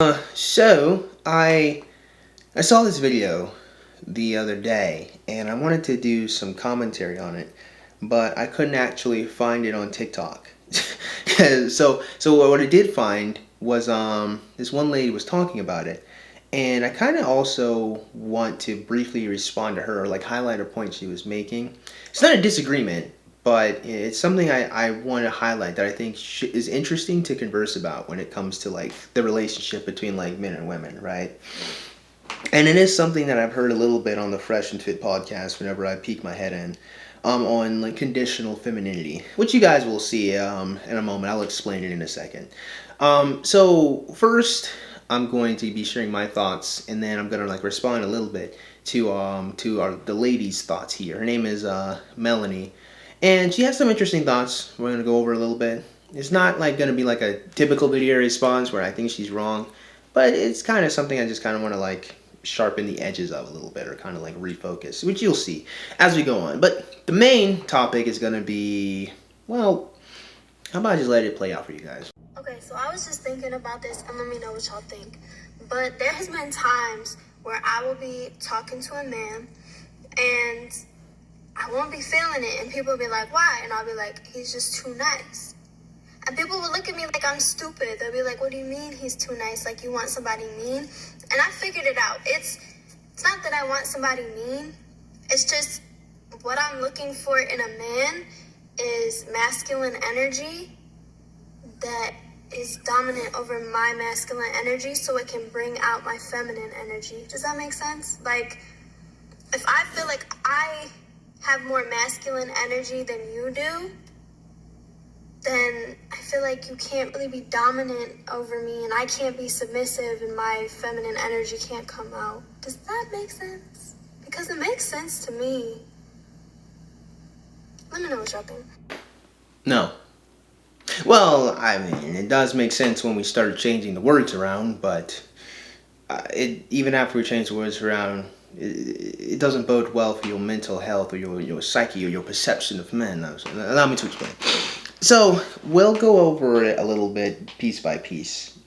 So I saw this video the other day, and I wanted to do some commentary on it, but I couldn't actually find it on TikTok. So what I did find was this one lady was talking about it, and I kind of also want to briefly respond to her, like highlight a point she was making. It's not a disagreement, but it's something I want to highlight that I think is interesting to converse about when it comes to like the relationship between like men and women, right? And it is something that I've heard a little bit on the Fresh and Fit podcast whenever I peek my head in, on like conditional femininity, which you guys will see in a moment. I'll explain it in a second. So first, I'm going to be sharing my thoughts, and then I'm gonna like respond a little bit to the lady's thoughts here. Her name is Melanie, and she has some interesting thoughts. We're gonna go over a little bit. It's not like gonna be like a typical video response where I think she's wrong, but it's kind of something I just kind of want to like sharpen the edges of a little bit, or kind of like refocus, which you'll see as we go on. But the main topic is going to be, well, how about I just let it play out for you guys? Okay, so I was just thinking about this, and let me know what y'all think. But there has been times where I will be talking to a man, and I won't be feeling it, and people will be like, why? And I'll be like, he's just too nice. And people will look at me like I'm stupid. They'll be like, what do you mean he's too nice? Like, you want somebody mean? And I figured it out. It's not that I want somebody mean. It's just what I'm looking for in a man is masculine energy that is dominant over my masculine energy, so it can bring out my feminine energy. Does that make sense? Like, if I feel like I have more masculine energy than you do, then I feel like you can't really be dominant over me, and I can't be submissive, and my feminine energy can't come out. Does that make sense? Because it makes sense to me. Let me know what y'all think. No. Well, I mean, it does make sense when we started changing the words around, but even after we change the words around, it doesn't bode well for your mental health or your psyche or your perception of men. Allow me to explain. So we'll go over it a little bit, piece by piece,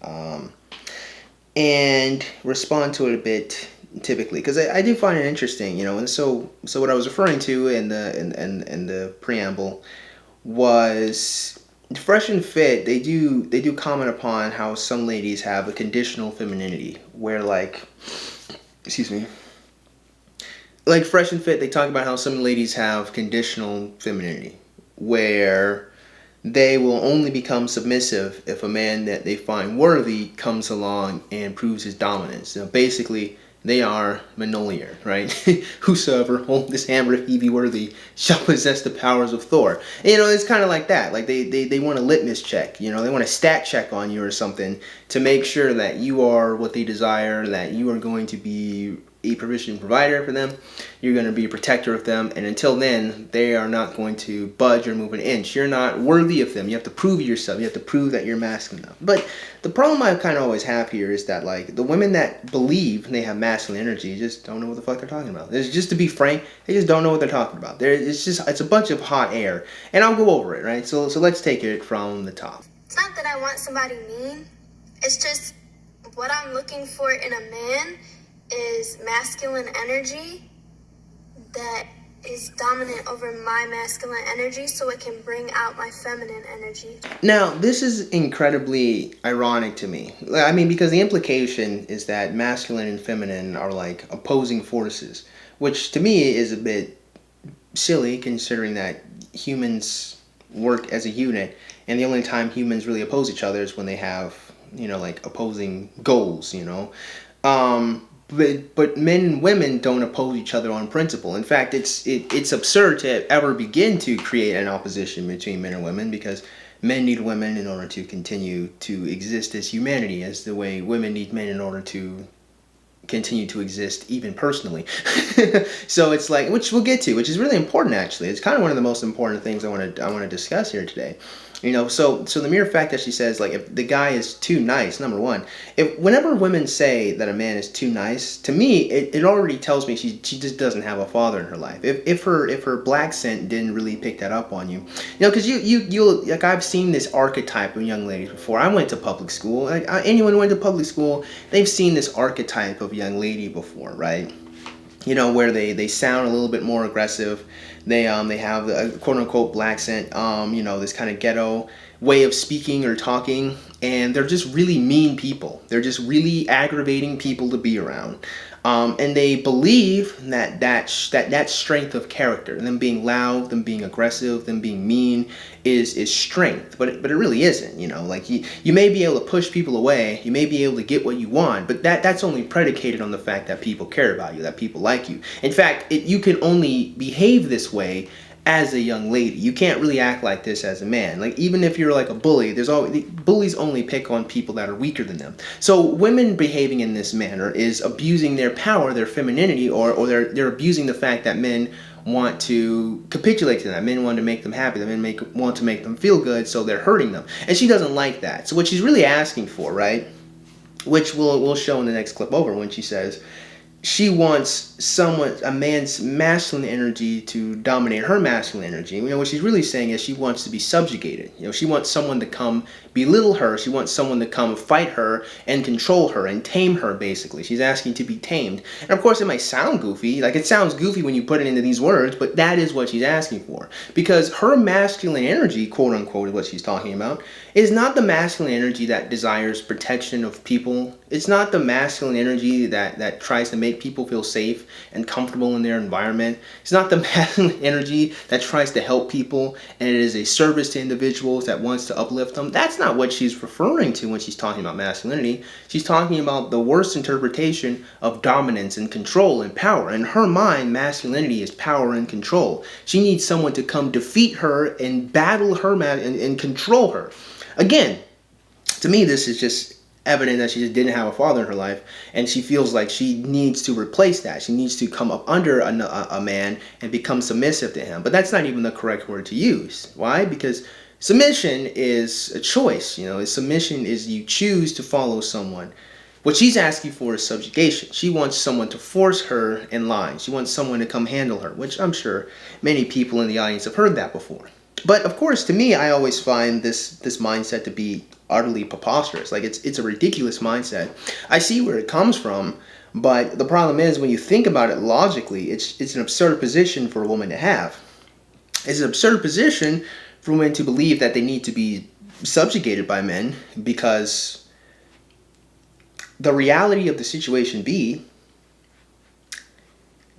and respond to it a bit typically, because I do find it interesting, you know. And so what I was referring to in the preamble was Fresh and Fit. They do comment upon how some ladies have a conditional femininity, where like, excuse me, like Fresh and Fit, they talk about how some ladies have conditional femininity, where they will only become submissive if a man that they find worthy comes along and proves his dominance. Now, basically, they are Mjolnir, right? Whosoever holds this hammer, if he be worthy, shall possess the powers of Thor. And, you know, it's kind of like that. Like, they want a litmus check, you know, they want a stat check on you or something to make sure that you are what they desire, that you are going to be a provision provider for them, you're going to be a protector of them, and until then, they are not going to budge or move an inch. You're not worthy of them. You have to prove yourself. You have to prove that you're masculine enough. But the problem I kind of always have here is that, like, the women that believe they have masculine energy just don't know what the fuck they're talking about. There's, just to be frank, they just don't know what they're talking about. It's a bunch of hot air, and I'll go over it, right? So let's take it from the top. It's not that I want somebody mean. It's just what I'm looking for in a man is masculine energy that is dominant over my masculine energy, so it can bring out my feminine energy. Now, this is incredibly ironic to me. I mean, because the implication is that masculine and feminine are like opposing forces, which to me is a bit silly, considering that humans work as a unit, and the only time humans really oppose each other is when they have, you know, like opposing goals, you know. But men and women don't oppose each other on principle. In fact, it's absurd to ever begin to create an opposition between men and women, because men need women in order to continue to exist as humanity, as the way women need men in order to continue to exist even personally. So it's like, which we'll get to, which is really important actually. It's kind of one of the most important things I want to discuss here today. So the mere fact that she says, like, if the guy is too nice, number one, if whenever women say that a man is too nice, to me it already tells me she just doesn't have a father in her life. If her black scent didn't really pick that up on you, because you like, I've seen this archetype of young ladies before. I went to public school. Anyone who went to public school, they've seen this archetype of young lady before, right? Where they sound a little bit more aggressive. They have the quote unquote black scent, this kind of ghetto way of speaking or talking, and they're just really mean people. They're just really aggravating people to be around. And they believe that strength of character, them being loud, them being aggressive, them being mean, is strength, but it really isn't. Like you may be able to push people away, you may be able to get what you want, but that's only predicated on the fact that people care about you, that people like you. In fact, you can only behave this way as a young lady. You can't really act like this as a man. Like, even if you're like a bully, bullies only pick on people that are weaker than them. So women behaving in this manner is abusing their power, their femininity, or they're abusing the fact that men want to capitulate to them. Men want to make them happy. The men want to make them feel good, so they're hurting them. And she doesn't like that. So what she's really asking for, right, which we'll show in the next clip over, when she says she wants a man's masculine energy to dominate her masculine energy. What she's really saying is she wants to be subjugated. She wants someone to come belittle her. She wants someone to come fight her and control her and tame her, basically. She's asking to be tamed. And of course, it might sound goofy. Like, it sounds goofy when you put it into these words, but that is what she's asking for. Because her masculine energy, quote unquote, is what she's talking about, is not the masculine energy that desires protection of people. It's not the masculine energy that tries to make people feel safe and comfortable in their environment. It's not the masculine energy that tries to help people and it is a service to individuals that wants to uplift them. That's not what she's referring to when she's talking about masculinity. She's talking about the worst interpretation of dominance and control and power. In her mind, masculinity is power and control. She needs someone to come defeat her and battle her and control her. Again, to me, this is just evident that she just didn't have a father in her life, and she feels like she needs to replace that. She needs to come up under a man and become submissive to him. But that's not even the correct word to use. Why? Because submission is a choice. Submission is you choose to follow someone. What she's asking for is subjugation. She wants someone to force her in line. She wants someone to come handle her, which I'm sure many people in the audience have heard that before. But of course, to me, I always find this mindset to be utterly preposterous. Like, it's a ridiculous mindset. I see where it comes from, but the problem is, when you think about it logically, it's an absurd position for a woman to have. It's an absurd position for women to believe that they need to be subjugated by men, because the reality of the situation be,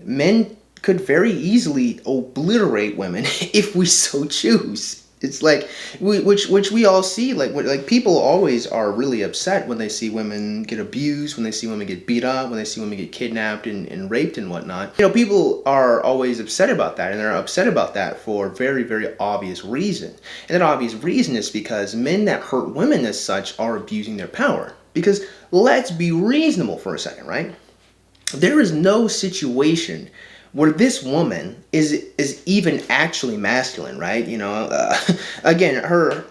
men could very easily obliterate women if we so choose. It's like, which we all see, like people always are really upset when they see women get abused, when they see women get beat up, when they see women get kidnapped and raped and whatnot. People are always upset about that, and they're upset about that for very, very obvious reason. And that obvious reason is because men that hurt women as such are abusing their power. Because let's be reasonable for a second, right? There is no situation where this woman is even actually masculine, right? Again,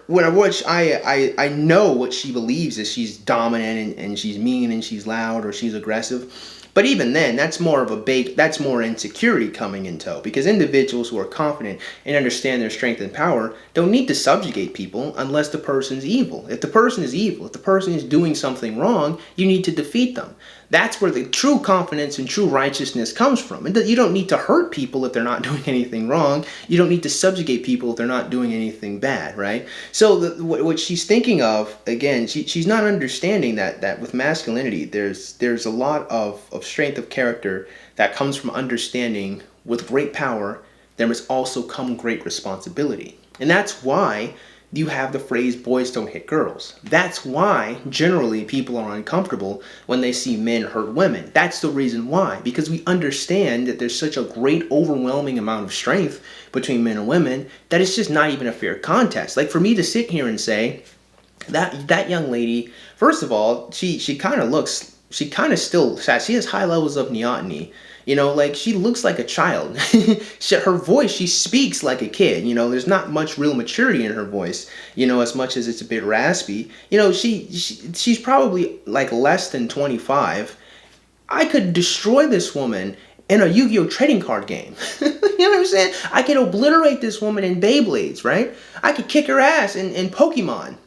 which I know what she believes is she's dominant and she's mean and she's loud or she's aggressive. But even then, that's more insecurity coming in tow, because individuals who are confident and understand their strength and power don't need to subjugate people unless the person's evil. If the person is evil, if the person is doing something wrong, you need to defeat them. That's where the true confidence and true righteousness comes from. And you don't need to hurt people if they're not doing anything wrong. You don't need to subjugate people if they're not doing anything bad, right? So what she's thinking of, again, she's not understanding that with masculinity, there's a lot of strength of character that comes from understanding with great power, there must also come great responsibility. And that's why you have the phrase, boys don't hit girls. That's why generally people are uncomfortable when they see men hurt women. That's the reason why, because we understand that there's such a great overwhelming amount of strength between men and women that it's just not even a fair contest. Like, for me to sit here and say that young lady, first of all, she kind of looks she kind of still, she has high levels of neoteny. You know, like she looks like a child. Her voice, she speaks like a kid. You know, there's not much real maturity in her voice. You know, as much as it's a bit raspy. You know, she's probably like less than 25. I could destroy this woman in a Yu-Gi-Oh trading card game. You know what I'm saying? I could obliterate this woman in Beyblades, right? I could kick her ass in Pokemon.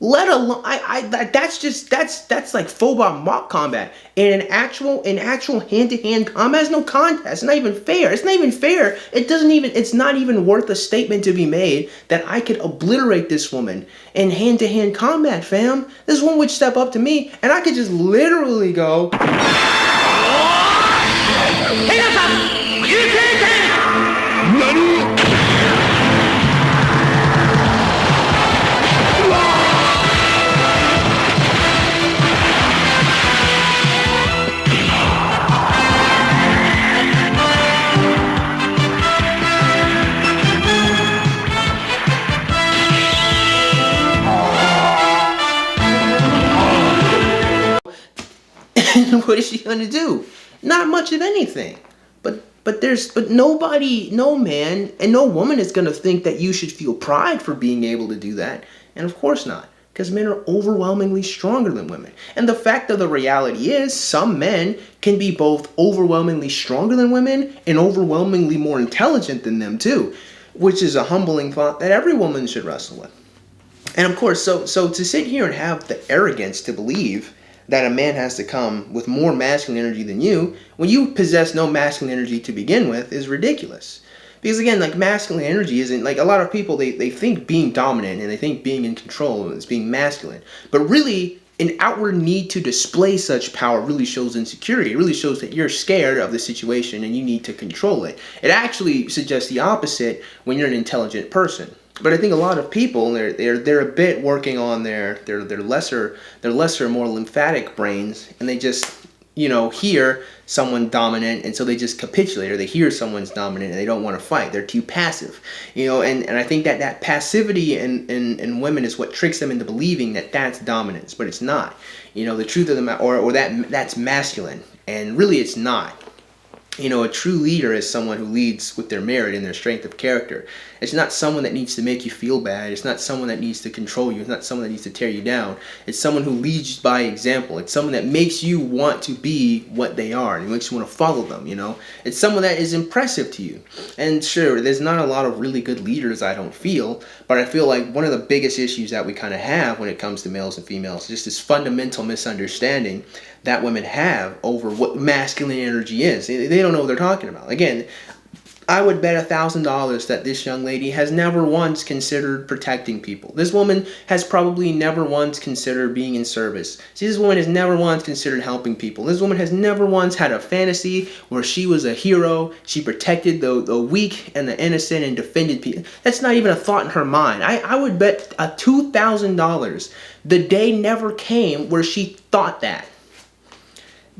Let alone, that's like full body mock combat. In actual hand-to-hand combat, it's no contest. It's not even fair. It's not even fair. It's not even worth a statement to be made that I could obliterate this woman in hand-to-hand combat, fam. This one would step up to me, and I could just literally go. What is she gonna do? Not much of anything. But nobody, no man and no woman is gonna think that you should feel pride for being able to do that. And of course not, because men are overwhelmingly stronger than women. And the fact of the reality is, some men can be both overwhelmingly stronger than women and overwhelmingly more intelligent than them too, which is a humbling thought that every woman should wrestle with. And of course, so to sit here and have the arrogance to believe that a man has to come with more masculine energy than you when you possess no masculine energy to begin with is ridiculous. Because again, like, masculine energy isn't, like, a lot of people, they think being dominant and they think being in control is being masculine. But really, an outward need to display such power really shows insecurity. It really shows that you're scared of the situation and you need to control it. It actually suggests the opposite when you're an intelligent person. But I think a lot of people, they're a bit working on their lesser, more lymphatic brains, and they just, you know, hear someone dominant, and so they just capitulate, or they hear someone's dominant and they don't want to fight. They're too passive, you know, and I think that passivity in women is what tricks them into believing that that's dominance, but it's not. You know, the truth of the matter, or that's masculine, and really it's not. You know, a true leader is someone who leads with their merit and their strength of character. It's not someone that needs to make you feel bad. It's not someone that needs to control you. It's not someone that needs to tear you down. It's someone who leads by example. It's someone that makes you want to be what they are and makes you want to follow them, you know. It's someone that is impressive to you. And sure, there's not a lot of really good leaders, I don't feel, but I feel like one of the biggest issues that we kind of have when it comes to males and females is just this fundamental misunderstanding that women have over what masculine energy is. They don't know what they're talking about. Again, I would bet $1,000 that this young lady has never once considered protecting people. This woman has probably never once considered being in service. See, this woman has never once considered helping people. This woman has never once had a fantasy where she was a hero. She protected the weak and the innocent and defended people. That's not even a thought in her mind. I would bet $2,000 the day never came where she thought that.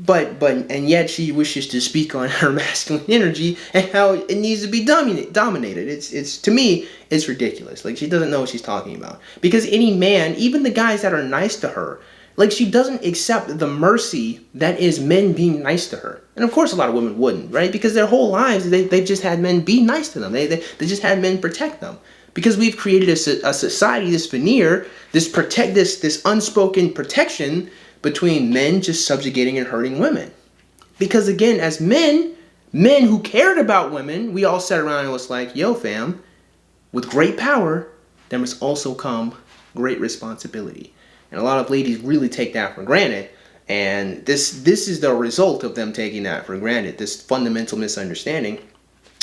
And yet she wishes to speak on her masculine energy and how it needs to be dominated. It's to me, it's ridiculous. Like, she doesn't know what she's talking about. Because any man, even the guys that are nice to her, like, she doesn't accept the mercy that is men being nice to her. And of course a lot of women wouldn't, right? Because their whole lives, they've just had men be nice to them. They just had men protect them. Because we've created a society, this veneer, this unspoken protection between men just subjugating and hurting women. Because again, as men who cared about women, we all sat around and was like, yo fam, with great power, there must also come great responsibility. And a lot of ladies really take that for granted. And this is the result of them taking that for granted, this fundamental misunderstanding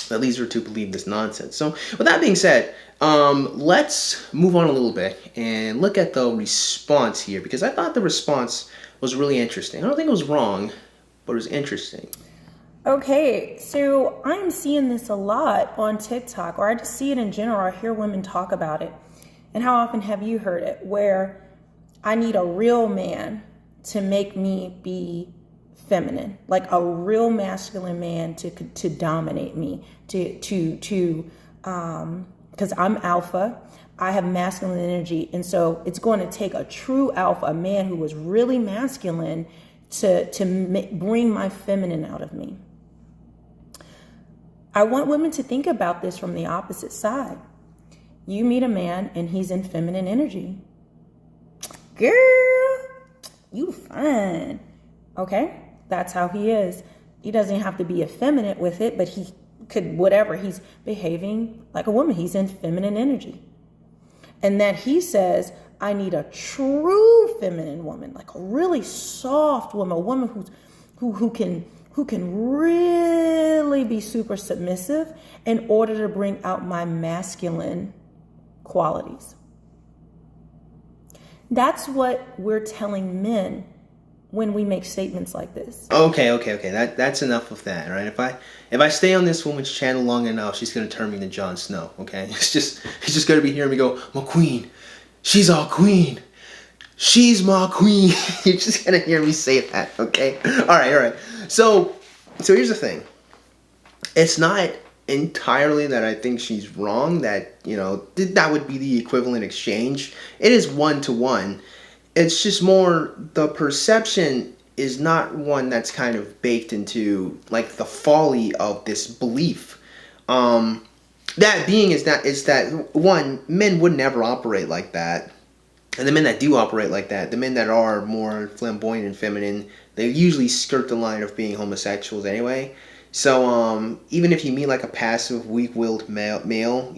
that leads her to believe this nonsense. So with that being said, let's move on a little bit and look at the response here, because I thought the response was really interesting. I don't think it was wrong, but it was interesting. Okay, so I'm seeing this a lot on TikTok, or I just see it in general. I hear women talk about it. And how often have you heard it? Where I need a real man to make me be feminine, like a real masculine man to dominate me, because I'm alpha, I have masculine energy, and so it's going to take a true alpha, a man who was really masculine, to bring my feminine out of me. I want women to think about this from the opposite side. You meet a man and he's in feminine energy. Girl, you fine. Okay? That's how he is. He doesn't have to be effeminate with it, but he could, whatever. He's behaving like a woman. He's in feminine energy. And that he says, I need a true feminine woman, like a really soft woman, a woman who can really be super submissive in order to bring out my masculine qualities. That's what we're telling men when we make statements like this. Okay. That's enough of that, right? If I stay on this woman's channel long enough, she's gonna turn me into Jon Snow. Okay, it's just gonna be hearing me go, my queen, she's our queen, she's my queen. You're just gonna hear me say that. Okay. All right. So here's the thing. It's not entirely that I think she's wrong. That that would be the equivalent exchange. It is 1-to-1. It's just more the perception is not one that's kind of baked into like the folly of this belief. That being is that one, men would never operate like that. And the men that do operate like that, the men that are more flamboyant and feminine, they usually skirt the line of being homosexuals anyway. So even if you meet like a passive, weak-willed male,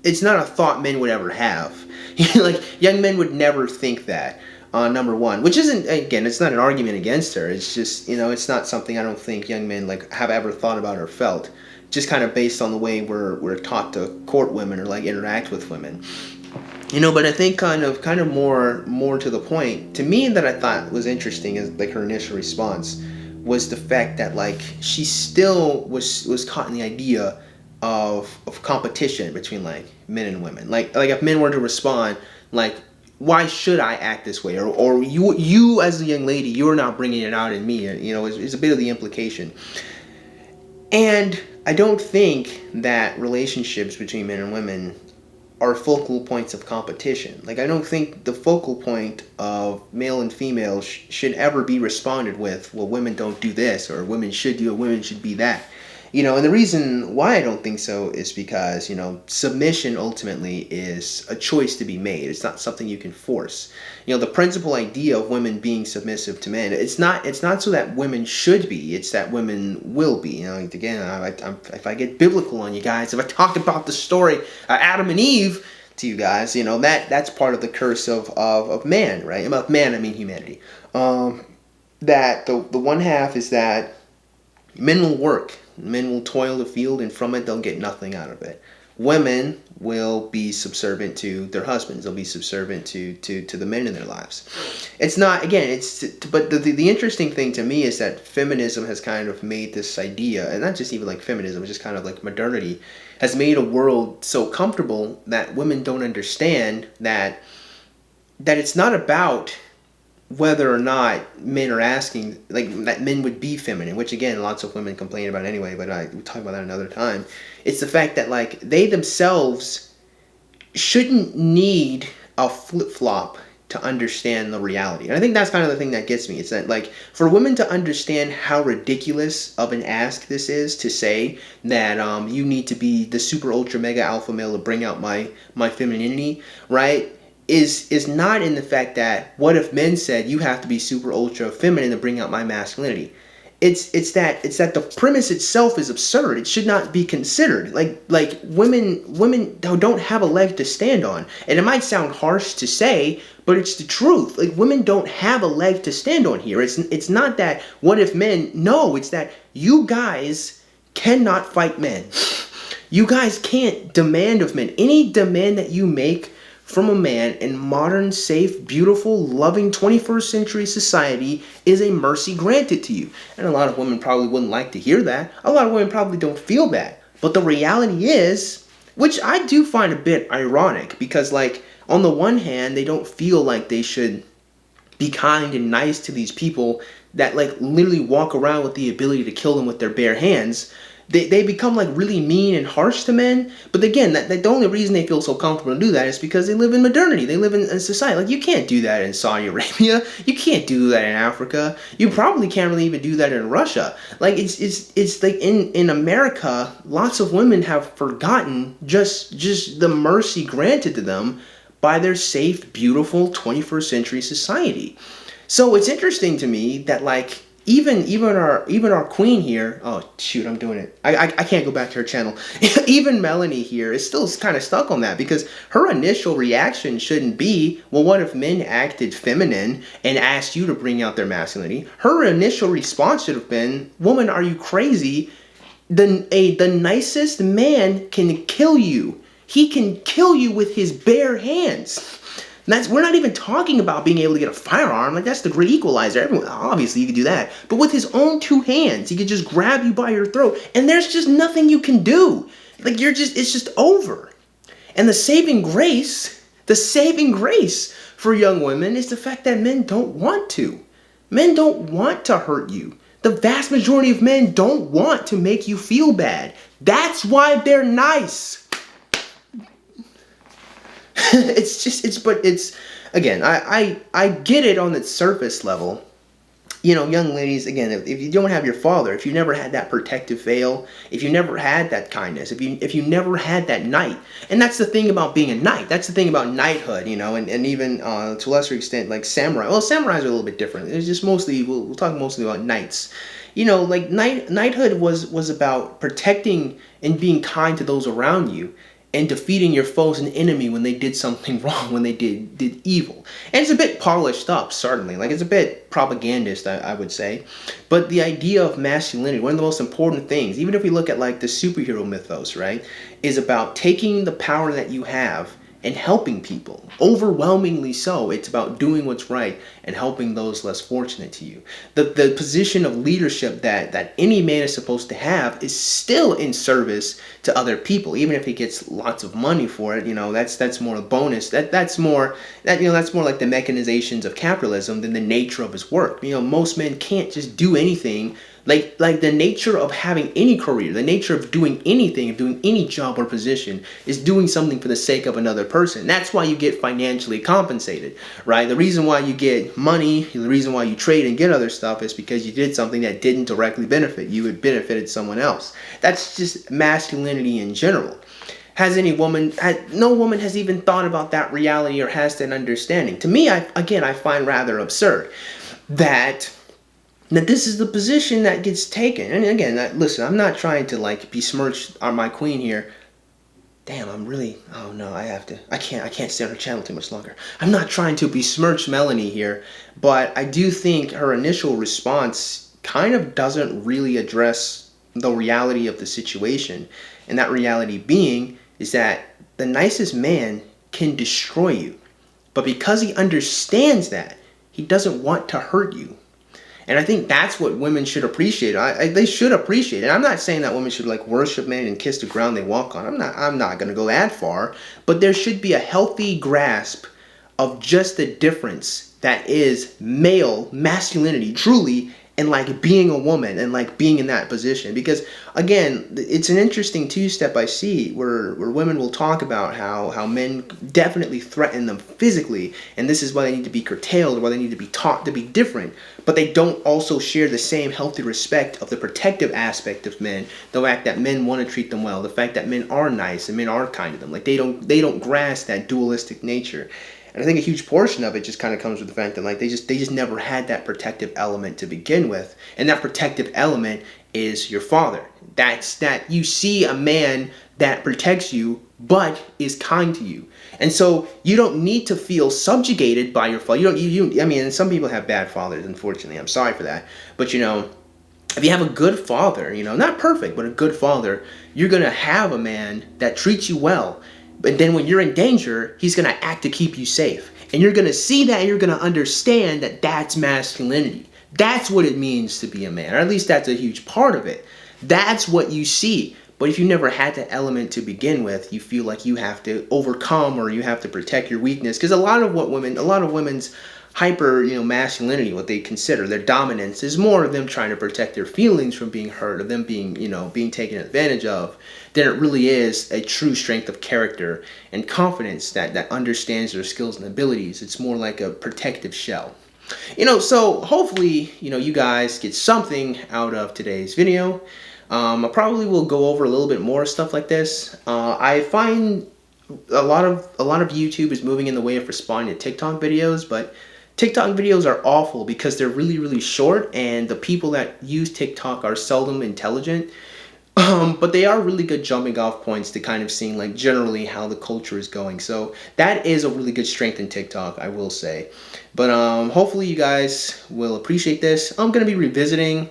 it's not a thought men would ever have. Like young men would never think that. Number one, which isn't, again, it's not an argument against her. It's just, it's not something I don't think young men like have ever thought about or felt. Just kind of based on the way we're taught to court women or like interact with women. But I think kind of more to the point to me that I thought was interesting is like her initial response was the fact that like she still was caught in the idea of competition between like men and women. Like if men were to respond like, why should I act this way? Or you as a young lady, you're not bringing it out in me. It's a bit of the implication. And I don't think that relationships between men and women are focal points of competition. Like I don't think the focal point of male and female should ever be responded with, well, women don't do this, or women should do it, women should be that. And the reason why I don't think so is because, submission ultimately is a choice to be made. It's not something you can force. The principal idea of women being submissive to men, it's not so that women should be, it's that women will be. Again, if I get biblical on you guys, if I talk about the story of Adam and Eve to you guys, that's part of the curse of man, right? About man, I mean humanity. That the one half is that men will work. Men will toil the field, and from it they'll get nothing out of it. Women will be subservient to their husbands. They'll be subservient to the men in their lives. It's not, again, but the interesting thing to me is that feminism has kind of made this idea, and not just even like feminism, it's just kind of like modernity, has made a world so comfortable that women don't understand that it's not about whether or not men are asking, like, that men would be feminine, which again, lots of women complain about anyway, but we'll talk about that another time. It's the fact that, like, they themselves shouldn't need a flip-flop to understand the reality. And I think that's kind of the thing that gets me. It's that, like, for women to understand how ridiculous of an ask this is to say that you need to be the super ultra mega alpha male to bring out my femininity, right? Is not in the fact that what if men said you have to be super ultra feminine to bring out my masculinity. It's that the premise itself is absurd. It should not be considered. Like women don't have a leg to stand on. And it might sound harsh to say, but it's the truth. Like, women don't have a leg to stand on here. It's not that what if men, no, it's that you guys cannot fight men. You guys can't demand of men. Any demand that you make from a man in modern, safe, beautiful, loving 21st century society is a mercy granted to you. And a lot of women probably wouldn't like to hear that. A lot of women probably don't feel that. But the reality is, which I do find a bit ironic, because, like, on the one hand, they don't feel like they should be kind and nice to these people that, like, literally walk around with the ability to kill them with their bare hands. they become like really mean and harsh to men. But again, that the only reason they feel so comfortable to do that is because they live in modernity. They live in a society. Like, you can't do that in Saudi Arabia. You can't do that in Africa. You probably can't really even do that in Russia. Like, it's like in America, lots of women have forgotten just the mercy granted to them by their safe, beautiful 21st century society. So it's interesting to me that, like, even our queen here. Oh shoot, I'm doing it. I can't go back to her channel. Even Melanie here is still kind of stuck on that, because her initial reaction shouldn't be, well, what if men acted feminine and asked you to bring out their masculinity? Her initial response should have been, woman, are you crazy? The nicest man can kill you. He can kill you with his bare hands. We're not even talking about being able to get a firearm. Like, that's the great equalizer. Everyone, obviously, you can do that. But with his own two hands, he could just grab you by your throat, and there's just nothing you can do. Like, it's just over. And the saving grace for young women is the fact that men don't want to. Men don't want to hurt you. The vast majority of men don't want to make you feel bad. That's why they're nice. Again, I get it on its surface level. You know, young ladies, again, if you don't have your father, if you never had that protective veil, if you never had that kindness, if you never had that knight, and that's the thing about being a knight, that's the thing about knighthood, you know, and even to a lesser extent, like samurai. Well, samurais are a little bit different. It's just mostly, we'll talk mostly about knights. You know, like knighthood was about protecting and being kind to those around you, and defeating your foes and enemy when they did something wrong, when they did evil. And it's a bit polished up, certainly. Like, it's a bit propagandist, I would say. But the idea of masculinity, one of the most important things, even if we look at like the superhero mythos, right, is about taking the power that you have and helping people. Overwhelmingly so, it's about doing what's right and helping those less fortunate to you. The position of leadership that any man is supposed to have is still in service to other people, even if he gets lots of money for it. You know, that's more a bonus. That's more like the mechanizations of capitalism than the nature of his work. You know, most men can't just do anything. Like the nature of having any career, the nature of doing anything, of doing any job or position, is doing something for the sake of another person. That's why you get financially compensated, right? The reason why you get money, the reason why you trade and get other stuff, is because you did something that didn't directly benefit you. It benefited someone else. That's just masculinity in general. No woman has even thought about that reality or has that understanding. To me, I find rather absurd that this is the position that gets taken. And again, listen, I'm not trying to like besmirch my queen here. Damn, oh no, I can't stay on her channel too much longer. I'm not trying to besmirch Melanie here, but I do think her initial response kind of doesn't really address the reality of the situation. And that reality being is that the nicest man can destroy you. But because he understands that, he doesn't want to hurt you. And I think that's what women should appreciate. They should appreciate it. I'm not saying that women should like worship men and kiss the ground they walk on. I'm not going to go that far. But there should be a healthy grasp of just the difference that is male masculinity, truly, and like being a woman and like being in that position. Because again, it's an interesting two-step I see where women will talk about how men definitely threaten them physically, and this is why they need to be curtailed, or why they need to be taught to be different. But they don't also share the same healthy respect of the protective aspect of men, the fact that men want to treat them well, the fact that men are nice and men are kind to them. Like they don't grasp that dualistic nature. And I think a huge portion of it just kind of comes with the fact that like they just never had that protective element to begin with. And that protective element is your father. That's that you see a man that protects you but is kind to you. And so you don't need to feel subjugated by your father. I mean, and some people have bad fathers, unfortunately. I'm sorry for that. But you know, if you have a good father, you know, not perfect, but a good father, you're going to have a man that treats you well. But then when you're in danger, he's going to act to keep you safe. And you're going to see that, and you're going to understand that that's masculinity. That's what it means to be a man, or at least that's a huge part of it. That's what you see. But if you never had that element to begin with, you feel like you have to overcome or you have to protect your weakness. Because a lot of women's hyper, masculinity, what they consider their dominance, is more of them trying to protect their feelings from being hurt, or them being, being taken advantage of, than it really is a true strength of character and confidence that understands their skills and abilities. It's more like a protective shell. So hopefully, you guys get something out of today's video. I probably will go over a little bit more stuff like this. I find a lot of YouTube is moving in the way of responding to TikTok videos, but TikTok videos are awful because they're really, really short, and the people that use TikTok are seldom intelligent. But they are really good jumping off points to kind of seeing like generally how the culture is going. So that is a really good strength in TikTok, I will say. But hopefully you guys will appreciate this. I'm going to be revisiting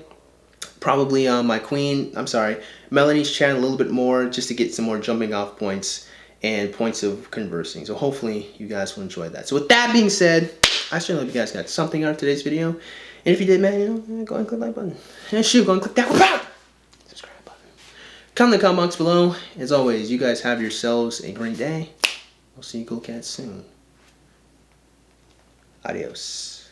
probably Melanie's channel a little bit more, just to get some more jumping off points and points of conversing. So hopefully you guys will enjoy that. So with that being said, I certainly hope you guys got something out of today's video. And if you did, man, go and click the like button. And shoot, go and click that one. Subscribe button. Comment in the comment box below. As always, you guys have yourselves a great day. I'll see you cool cats soon. Adios.